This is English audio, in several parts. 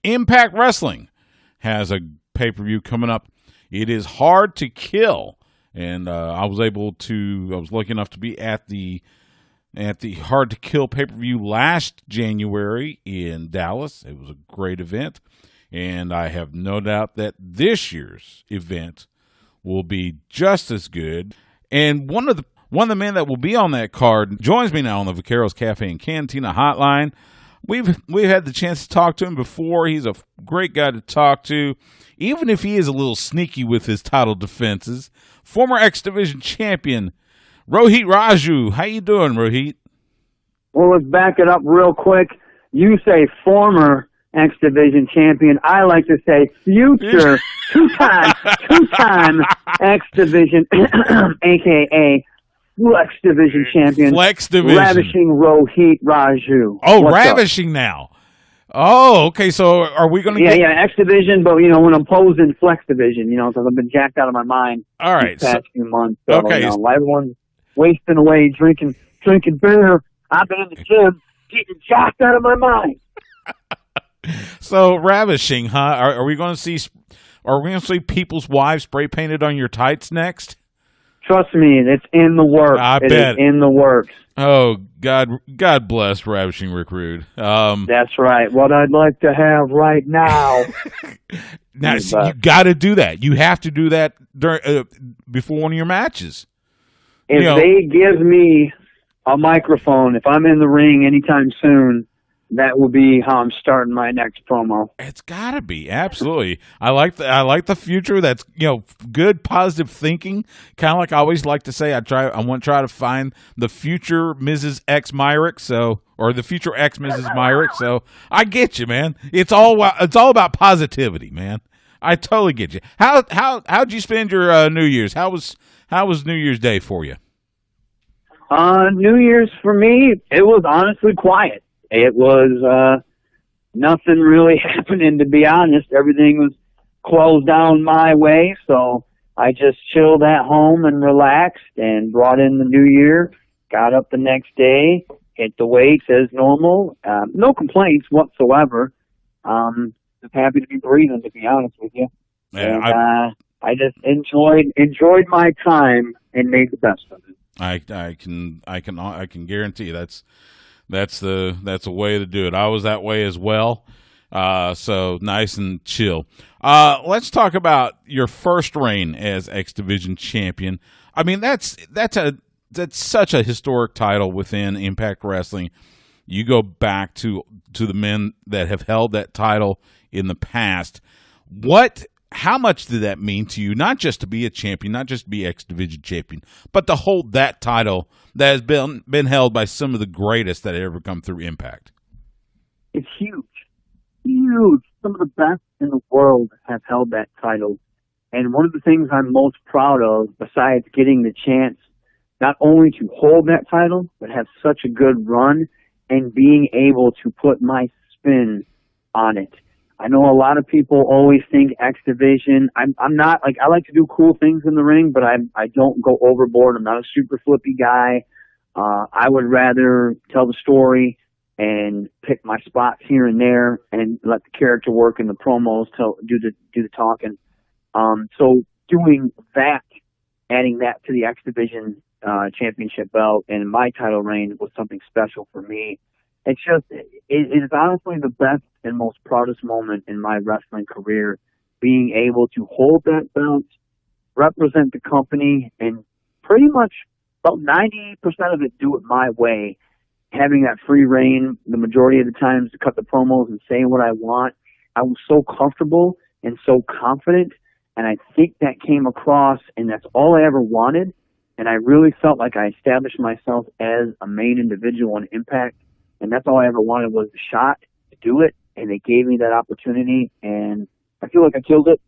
Impact Wrestling has a pay-per-view coming up. It is Hard to Kill, and I was lucky enough to be at the Hard to Kill pay-per-view last January in Dallas. It was a great event, and I have no doubt that this year's event will be just as good. And one of the men that will be on that card joins me now on the Vaqueros Cafe and Cantina hotline. We've had the chance to talk to him before. He's a great guy to talk to, even if he is a little sneaky with his title defenses. Former X Division champion Rohit Raju. How you doing, Rohit? Well, let's back it up real quick. You say former X Division champion. I like to say future two-time X Division, a.k.a. Flex Division champion. Flex Division. Ravishing Rohit Raju. Oh, What's ravishing up? now. Oh, okay. So are we going to get... Yeah, X Division, but, when I'm posing Flex Division, because I've been jacked out of my mind all right, these past few months. So, okay. Everyone's wasting away drinking beer. I've been in the gym getting jacked out of my mind. So, ravishing, huh? Are we going to see... Are we going to see people's wives spray painted on your tights next? Trust me, it's in the works. I bet. It is in the works. Oh, God bless Ravishing Rick Rude. That's right. What I'd like to have right now. Now, see, you got to do that. You have to do that before one of your matches. If they give me a microphone, if I'm in the ring anytime soon, that will be how I'm starting my next promo. It's got to be, absolutely. I like the future. That's good, positive thinking. Kind of like I always like to say. I want to try to find the future Mrs. X Myrick, or the future X Mrs. Myrick. So I get you, man. It's all about positivity, man. I totally get you. How'd you spend your New Year's? How was New Year's Day for you? New Year's for me, it was honestly quiet. It was nothing really happening, to be honest. Everything was closed down my way, so I just chilled at home and relaxed and brought in the new year, got up the next day, hit the weights as normal. No complaints whatsoever. Just happy to be breathing, to be honest with you. Yeah, and I just enjoyed my time and made the best of it. I can guarantee that's the way to do it. I was that way as well. So nice and chill. Let's talk about your first reign as X Division champion. I mean, that's such a historic title within Impact Wrestling. You go back to the men that have held that title in the past. How much did that mean to you? Not just to be a champion, not just to be X Division champion, but to hold that title that has been held by some of the greatest that have ever come through Impact. It's huge. Huge. Some of the best in the world have held that title. And one of the things I'm most proud of, besides getting the chance not only to hold that title, but have such a good run and being able to put my spin on it. I know a lot of people always think X Division. I'm not, I like to do cool things in the ring, but I don't go overboard. I'm not a super flippy guy. I would rather tell the story and pick my spots here and there and let the character work in the promos to do the talking. So doing that, adding that to the X Division championship belt and my title reign was something special for me. It's just, it is honestly the best and most proudest moment in my wrestling career, being able to hold that belt, represent the company, and pretty much about 90% of it do it my way, having that free reign the majority of the times to cut the promos and say what I want. I was so comfortable and so confident, and I think that came across, and that's all I ever wanted, and I really felt like I established myself as a main individual in Impact. And that's all I ever wanted was the shot to do it, and they gave me that opportunity, and I feel like I killed it.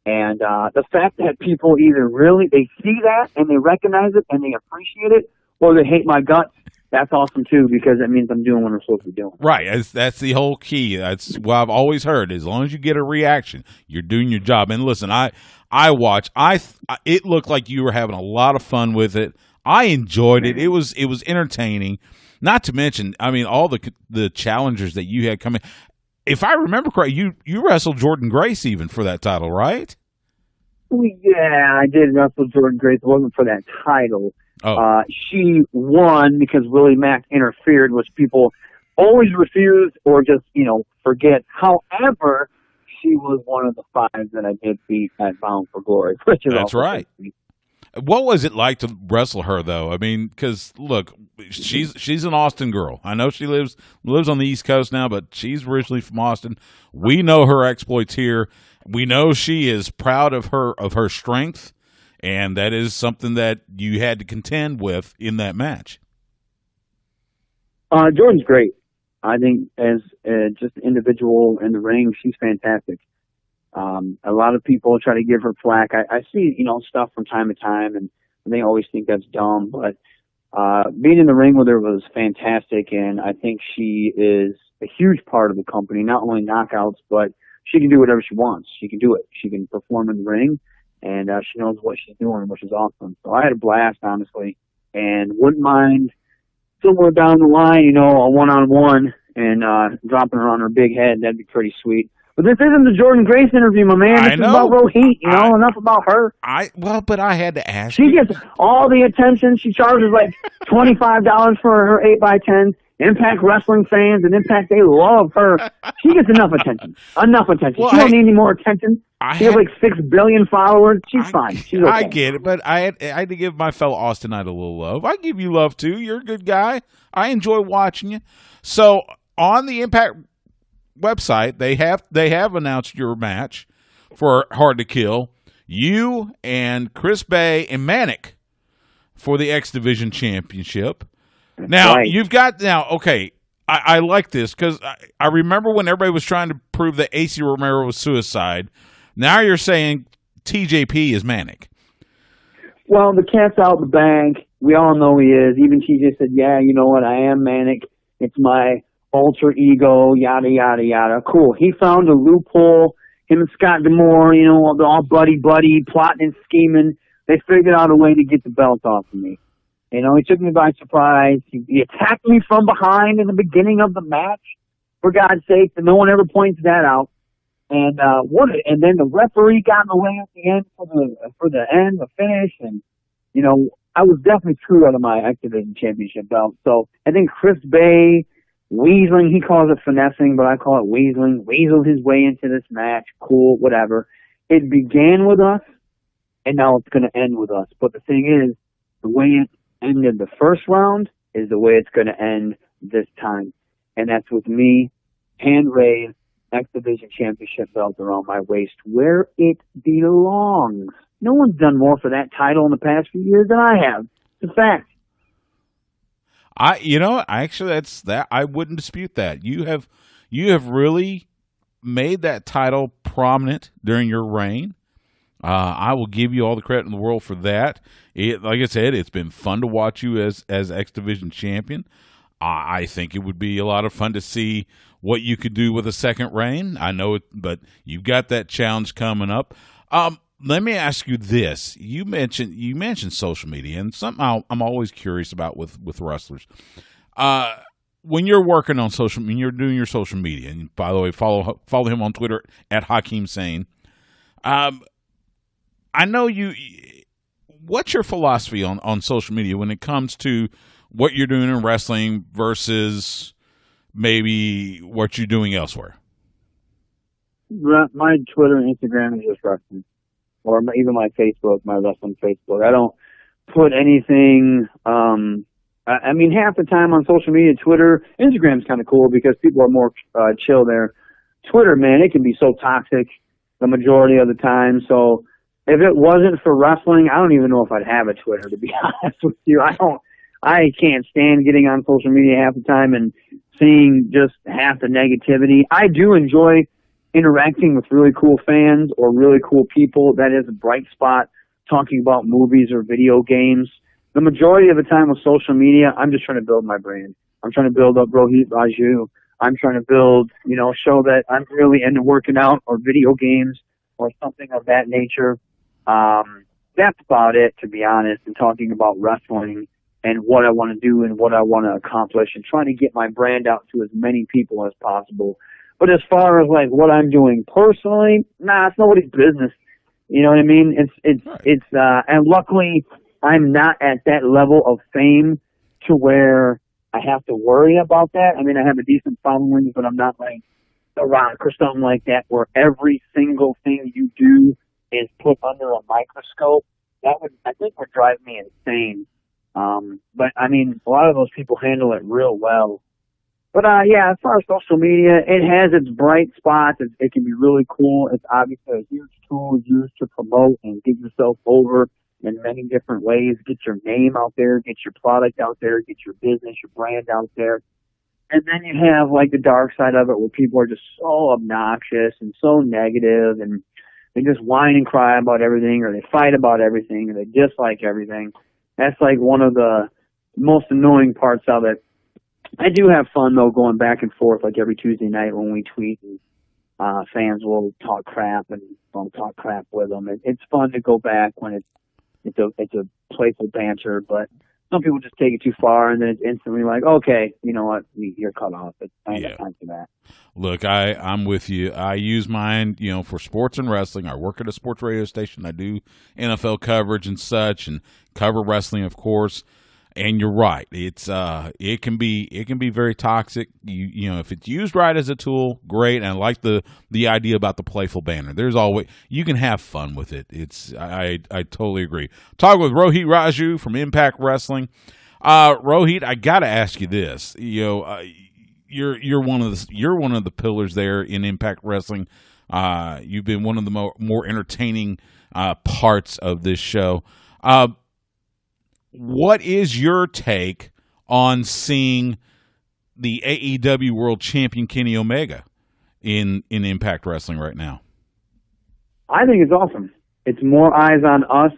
And the fact that people either they see that and they recognize it and they appreciate it, or they hate my guts, that's awesome too, because that means I'm doing what I'm supposed to be doing. Right, that's the whole key. That's what I've always heard. As long as you get a reaction, you're doing your job. And listen, I watched. It looked like you were having a lot of fun with it. I enjoyed it. It was entertaining. Not to mention, I mean, all the challengers that you had coming. if I remember correctly, you wrestled Jordan Grace even for that title, right? Yeah, I did wrestle Jordan Grace. It wasn't for that title. Oh. She won because Willie Mack interfered, which people always refuse or just, forget. However, she was one of the 5 that I did beat at Bound for Glory, which is That's also right. What was it like to wrestle her, though? I mean, because look, she's an Austin girl. I know she lives on the East Coast now, but she's originally from Austin. We know her exploits here. We know she is proud of her strength, and that is something that you had to contend with in that match. Jordan's great. I think as just an individual in the ring, she's fantastic. A lot of people try to give her flack. I see, stuff from time to time, and they always think that's dumb. But being in the ring with her was fantastic, and I think she is a huge part of the company. Not only knockouts, but she can do whatever she wants. She can do it. She can perform in the ring, and she knows what she's doing, which is awesome. So I had a blast, honestly, and wouldn't mind somewhere down the line, a one-on-one and dropping her on her big head. That'd be pretty sweet. But this isn't the Jordan Grace interview, my man. This is about Rohit, enough about her. But I had to ask. She gets all the attention. She charges like $25 for her 8x10. Impact Wrestling fans and Impact, they love her. She gets enough attention. Well, she don't need any more attention. She has like 6 billion followers. She's fine. She's okay. I get it, but I had to give my fellow Austinite a little love. I give you love too. You're a good guy. I enjoy watching you. So on the Impact website, they have announced your match for Hard to Kill. You and Chris Bay and Manic for the X Division Championship. Now, okay, I like this because I remember when everybody was trying to prove that AC Romero was suicide. Now you're saying TJP is Manic. Well, the cat's out of the bag. We all know he is. Even TJ said, yeah, you know what, I am Manic. It's my alter ego, yada, yada, yada. Cool. He found a loophole. Him and Scott D'Amore, they're all buddy, plotting and scheming. They figured out a way to get the belt off of me. He took me by surprise. He attacked me from behind in the beginning of the match, for God's sake, and no one ever points that out. And then the referee got in the way at the end for the finish, and I was definitely true out of my X Division Championship belt. So I think Chris Bay, weaseling, he calls it finessing, but I call it weaseling, weaseled his way into this match. Cool, whatever. It began with us, and now it's going to end with us. But the thing is, the way it ended the first round is the way it's going to end this time. And that's with me, hand-raised, X Division Championship belt around my waist, where it belongs. No one's done more for that title in the past few years than I have. It's a fact. I wouldn't dispute that. You have really made that title prominent during your reign. I will give you all the credit in the world for that. Like I said, it's been fun to watch you as X Division champion. I think it would be a lot of fun to see what you could do with a second reign. I know it, but you've got that challenge coming up. Let me ask you this: you mentioned social media, and something I'm always curious about with wrestlers. When you're working on when you're doing your social media, and by the way, follow him on Twitter at Hakeem Sane. I know you. What's your philosophy on social media when it comes to what you're doing in wrestling versus maybe what you're doing elsewhere? My Twitter and Instagram is just wrestling, or even my Facebook, my wrestling Facebook. I don't put anything. I mean, half the time on social media, Twitter, Instagram's kind of cool because people are more chill there. Twitter, man, it can be so toxic the majority of the time. So if it wasn't for wrestling, I don't even know if I'd have a Twitter, to be honest with you. I can't stand getting on social media half the time and seeing just half the negativity. I do enjoy interacting with really cool fans or really cool people. That is a bright spot, talking about movies or video games. The majority of the time with social media, I'm just trying to build my brand. I'm trying to build up Rohit Raju. I'm trying to build, show that I'm really into working out or video games or something of that nature. That's about it, to be honest, and talking about wrestling and what I want to do and what I want to accomplish and trying to get my brand out to as many people as possible. But as far as like what I'm doing personally, nah, it's nobody's business. You know what I mean? And luckily I'm not at that level of fame to where I have to worry about that. I mean, I have a decent following, but I'm not like The Rock or something like that, where every single thing you do is put under a microscope. I think would drive me insane. But I mean, a lot of those people handle it real well. But yeah, as far as social media, it has its bright spots. It can be really cool. It's obviously a huge tool used to promote and get yourself over in many different ways. Get your name out there, get your product out there, get your business, your brand out there. And then you have like the dark side of it where people are just so obnoxious and so negative, and they just whine and cry about everything, or they fight about everything, or they dislike everything. That's like one of the most annoying parts of it. I do have fun though, going back and forth like every Tuesday night when we tweet, and fans will talk crap and I'll talk crap with them. It's fun to go back when it's a playful banter, but some people just take it too far, and then it's instantly like, okay, you know what, you're cut off. I ain't got time for that. Look, I'm with you. I use mine, for sports and wrestling. I work at a sports radio station. I do NFL coverage and such, and cover wrestling, of course. And you're right. It can be very toxic. If it's used right as a tool, great. And I like the idea about the playful banner. There's always, you can have fun with it. I totally agree. Talk with Rohit Raju from Impact Wrestling. Rohit, I got to ask you this. You're one of the pillars there in Impact Wrestling. You've been one of the more entertaining parts of this show. What is your take on seeing the AEW World Champion Kenny Omega in Impact Wrestling right now? I think it's awesome. It's more eyes on us.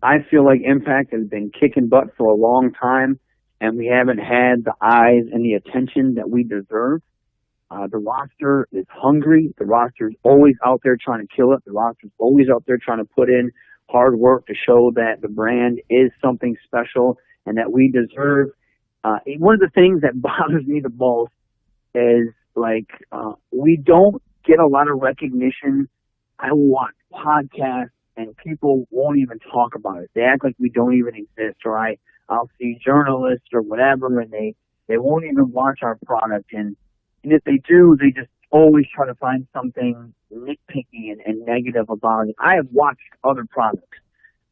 I feel like Impact has been kicking butt for a long time, and we haven't had the eyes and the attention that we deserve. The roster is hungry. The roster is always out there trying to kill it. The roster is always out there trying to put in hard work to show that the brand is something special and that we deserve. One of the things that bothers me the most is we don't get a lot of recognition. I watch podcasts and people won't even talk about it. They act like we don't even exist, or I'll see journalists or whatever, and they won't even watch our product. And if they do, they just always try to find something nitpicky and negative about it. I have watched other products.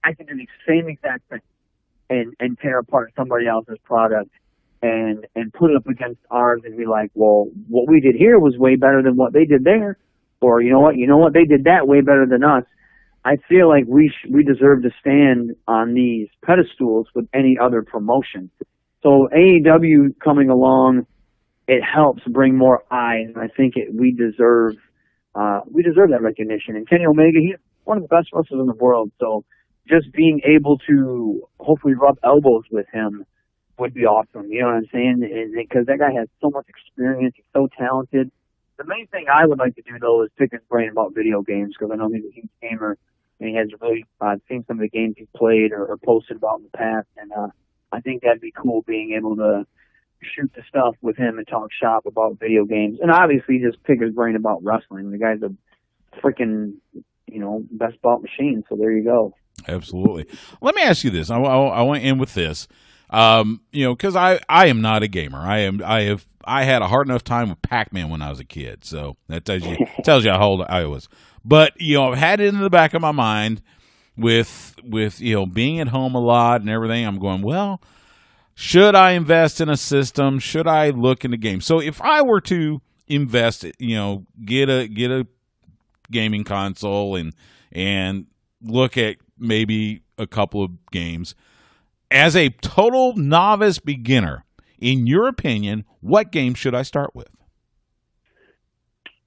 I can do the same exact thing and tear apart somebody else's product and put it up against ours and be like, well, what we did here was way better than what they did there. Or you know what, they did that way better than us. I feel like we deserve to stand on these pedestals with any other promotion. So AEW coming along, it helps bring more eyes, and I think we deserve that recognition. And Kenny Omega, he's one of the best wrestlers in the world, so just being able to hopefully rub elbows with him would be awesome. You know what I'm saying? Because that guy has so much experience, he's so talented. The main thing I would like to do, though, is pick his brain about video games, because I know he's a huge gamer, and he has really seen some of the games he's played or posted about in the past, and I think that'd be cool, being able to shoot the stuff with him and talk shop about video games, and obviously just pick his brain about wrestling. The guy's a freaking, best bought machine. So there you go. Absolutely. Let me ask you this. I want to end with this. Because I am not a gamer. I had a hard enough time with Pac-Man when I was a kid. So that tells you how old I was. But I've had it in the back of my mind with being at home a lot and everything. I'm going, well, should I invest in a system? Should I look into games? So if I were to invest, get a gaming console and look at maybe a couple of games, as a total novice beginner, in your opinion, what game should I start with?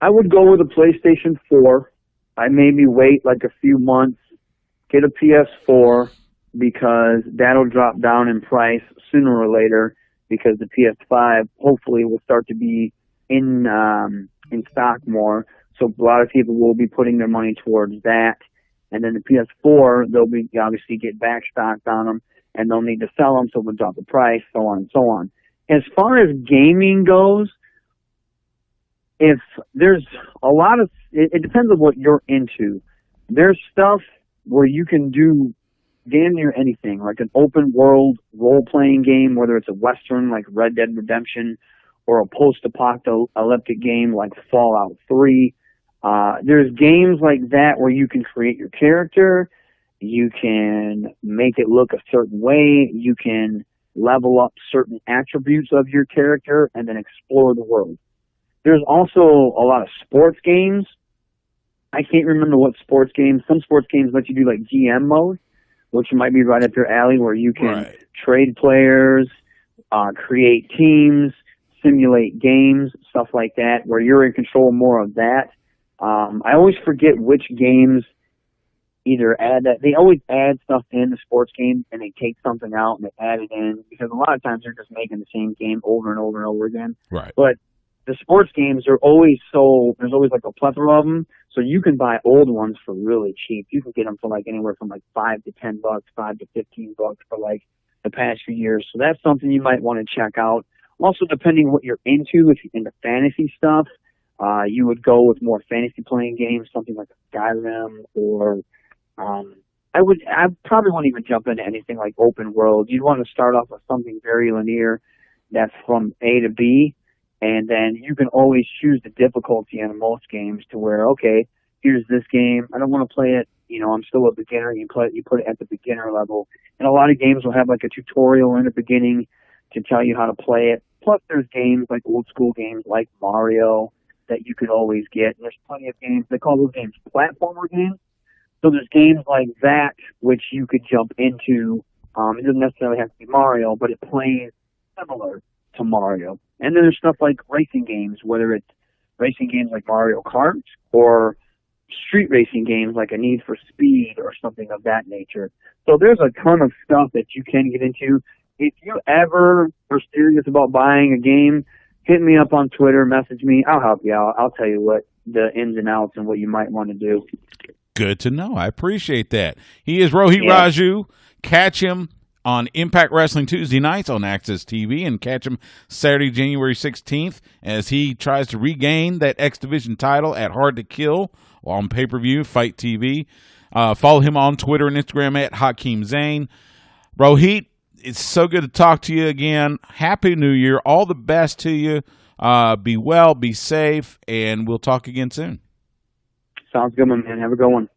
I would go with a PlayStation 4. I maybe wait like a few months, get a PS4, because that'll drop down in price sooner or later, because the PS5 hopefully will start to be in stock more. So a lot of people will be putting their money towards that. And then the PS4, they'll be obviously get back stocked on them, and they'll need to sell them, so we'll drop the price, so on and so on. As far as gaming goes, if there's a lot of, it depends on what you're into. There's stuff where you can do damn near anything, like an open world role playing game, whether it's a Western like Red Dead Redemption or a post apocalyptic game like Fallout 3. There's games like that where you can create your character, you can make it look a certain way, you can level up certain attributes of your character, and then explore the world. There's also a lot of sports games. I can't remember what sports games. Some sports games let you do like GM mode, which might be right up your alley, where you can trade players, create teams, simulate games, stuff like that, where you're in control more of that. I always forget which games either add that. They always add stuff in the sports game, and they take something out and they add it in, because a lot of times they're just making the same game over and over and over again. Right. But the sports games are always there's always like a plethora of them, so you can buy old ones for really cheap. You can get them for like anywhere from like $5 to $10, $5 to $15 for like the past few years. So that's something you might want to check out. Also, depending what you're into, if you're into fantasy stuff, you would go with more fantasy playing games, something like Skyrim, or I probably wouldn't even jump into anything like open world. You'd want to start off with something very linear that's from A to B, and then you can always choose the difficulty on most games to where, okay, here's this game. I don't want to play it. I'm still a beginner. You put it at the beginner level. And a lot of games will have like a tutorial in the beginning to tell you how to play it. Plus, there's games like old school games like Mario that you could always get. And there's plenty of games. They call those games platformer games. So there's games like that which you could jump into. It doesn't necessarily have to be Mario, but it plays similar to Mario. And then there's stuff like racing games, whether it's racing games like Mario Kart or street racing games like a Need for Speed or something of that nature. So there's a ton of stuff that you can get into. If you ever are serious about buying a game, hit me up on Twitter, message me. I'll help you out. I'll tell you what the ins and outs and what you might want to do. Good to know. I appreciate that. He is Rohit Raju. Catch him on Impact Wrestling Tuesday nights on Access TV, and catch him Saturday, January 16th, as he tries to regain that X Division title at Hard to Kill on pay-per-view, Fight TV. Follow him on Twitter and Instagram at Hakeem Zane. Rohit, it's so good to talk to you again. Happy New Year. All the best to you. Be well, be safe, and we'll talk again soon. Sounds good, my man. Have a good one.